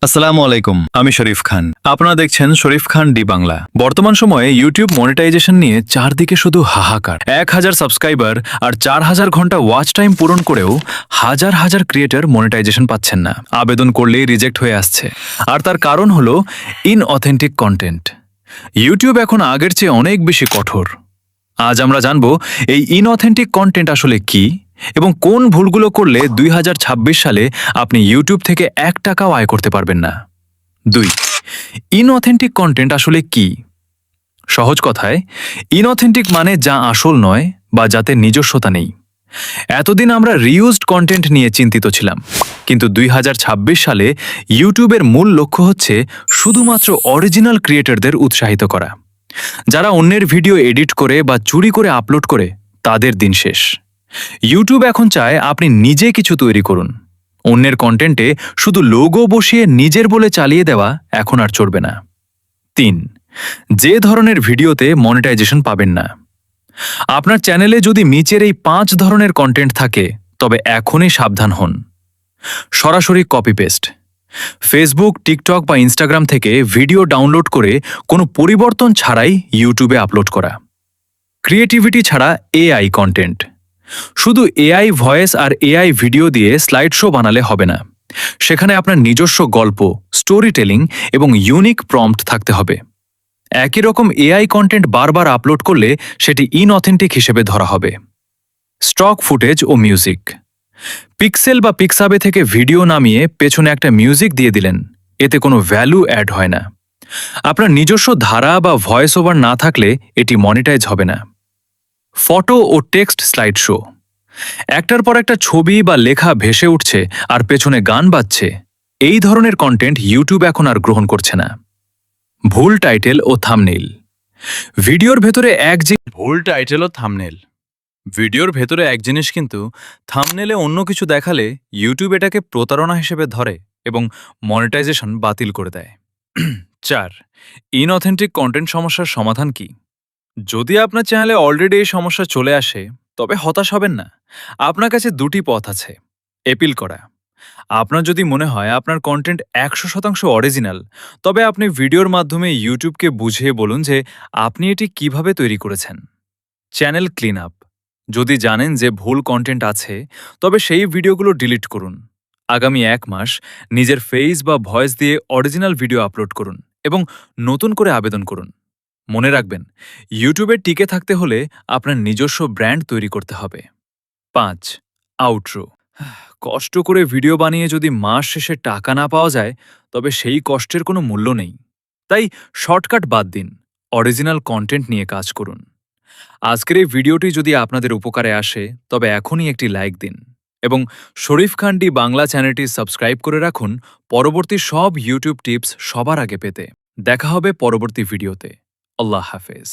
আসসালামু আলাইকুম, আমি শরীফ খান। আপনারা দেখছেন শরীফ খান ডি বাংলা। বর্তমান সময়ে ইউটিউব মনিটাইজেশন নিয়ে চারদিকে শুধু হাহাকার। 1000 সাবস্ক্রাইবার আর 4000 ঘন্টা ওয়াচ টাইম পূরণ করেও হাজার হাজার ক্রিয়েটর মনিটাইজেশন পাচ্ছেন না। আবেদন করলেই রিজেক্ট হয়ে আসছে। আর তার কারণ হলো ইনঅথেন্টিক কন্টেন্ট। ইউটিউব এখন আগের চেয়ে অনেক বেশি কঠোর। আজ আমরা জানবো এই ইনঅথেন্টিক কন্টেন্ট আসলে কি এবং কোন ভুলগুলো করলে 2026 সালে আপনি ইউটিউব থেকে 1 টাকাও আয় করতে পারবেন না। 2. ইনঅথেন্টিক কন্টেন্ট আসলে কি? সহজ কথায়, ইনঅথেন্টিক মানে যা আসল নয় বা যাতে নিজস্বতা নেই। এতদিন আমরা রিইউজড কন্টেন্ট নিয়ে চিন্তিত ছিলাম, কিন্তু 2026 সালে ইউটিউবের মূল লক্ষ্য হচ্ছে শুধুমাত্র অরিজিনাল ক্রিয়েটরদের উৎসাহিত করা। যারা অন্যের ভিডিও এডিট করে বা চুরি করে আপলোড করে, তাদের দিন শেষ। ইউটিউব এখন চায় আপনি নিজে কিছু তৈরি করুন। অন্যের কন্টেন্টে শুধু লোগো বসিয়ে নিজের বলে চালিয়ে দেওয়া এখন আর চলবে না। 3. যে ধরনের ভিডিওতে মনিটাইজেশন পাবেন না। আপনার চ্যানেলে যদি নিচের এই 5 ধরনের কন্টেন্ট থাকে, তবে এখনই সাবধান হন। সরাসরি কপি পেস্ট। ফেসবুক, টিকটক বা ইনস্টাগ্রাম থেকে ভিডিও ডাউনলোড করে কোনো পরিবর্তন ছাড়াই ইউটিউবে আপলোড করা। ক্রিয়েটিভিটি ছাড়া এআই কন্টেন্ট। শুধু এআই ভয়েস আর এআই ভিডিও দিয়ে স্লাইড শো বানালে হবে না। সেখানে আপনার নিজস্ব গল্প, স্টোরি টেলিং এবং ইউনিক প্রম্পট থাকতে হবে। একই রকম এআই কন্টেন্ট বারবার আপলোড করলে সেটি ইনঅথেন্টিক হিসেবে ধরা হবে। স্টক ফুটেজ ও মিউজিক। পিক্সেল বা পিক্সাবে থেকে ভিডিও নামিয়ে পেছনে একটা মিউজিক দিয়ে দিলেন, এতে কোনো ভ্যালু অ্যাড হয় না। আপনার নিজস্ব ধারা বা ভয়েস ওভার না থাকলে এটি মনিটাইজ হবে না। ফটো ও টেক্সট স্লাইড শো। একটার পর একটা ছবি বা লেখা ভেসে উঠছে আর পেছনে গান বাজছে, এই ধরনের কন্টেন্ট ইউটিউব এখন আর গ্রহণ করছে না। ভুল টাইটেল ও থাম্বনেইল। ভিডিওর ভেতরে এক জিনিস কিন্তু থাম্বনেইলে অন্য কিছু দেখালে ইউটিউব এটাকে প্রতারণা হিসেবে ধরে এবং মনিটাইজেশন বাতিল করে দেয়। 4. ইনঅথেন্টিক কন্টেন্ট সমস্যার সমাধান কি? যদি আপনার চ্যানেলে অলরেডি এই সমস্যা চলে আসে, তবে হতাশ হবেন না। আপনার কাছে 2টি পথ আছে। এপিল করা। আপনার যদি মনে হয় আপনার কন্টেন্ট 100% অরিজিনাল, তবে আপনি ভিডিওর মাধ্যমে ইউটিউবকে বুঝিয়ে বলুন যে আপনি এটি কিভাবে তৈরি করেছেন। Channel clean up. যদি জানেন যে ভুল কন্টেন্ট আছে, তবে সেই ভিডিওগুলো ডিলিট করুন। আগামী 1 মাস নিজের ফেস বা ভয়েস দিয়ে অরিজিনাল ভিডিও আপলোড করুন এবং নতুন করে আবেদন করুন। মনে রাখবেন, ইউটিউবে টিকে থাকতে হলে আপনার নিজস্ব ব্র্যান্ড তৈরি করতে হবে। 5. আউটরো। কষ্ট করে ভিডিও বানিয়ে যদি মাস শেষে টাকা না পাওয়া যায়, তবে সেই কষ্টের কোনো মূল্য নেই। তাই শর্টকাট বাদ দিন, অরিজিনাল কন্টেন্ট নিয়ে কাজ করুন। আজকের এই ভিডিওটি যদি আপনাদের উপকারে আসে, তবে এখনই একটি লাইক দিন এবং শরীফ খান ডি বাংলা চ্যানেলটি সাবস্ক্রাইব করে রাখুন পরবর্তী সব ইউটিউব টিপস সবার আগে পেতে। দেখা হবে পরবর্তী ভিডিওতে। আল্লাহ হাফেজ।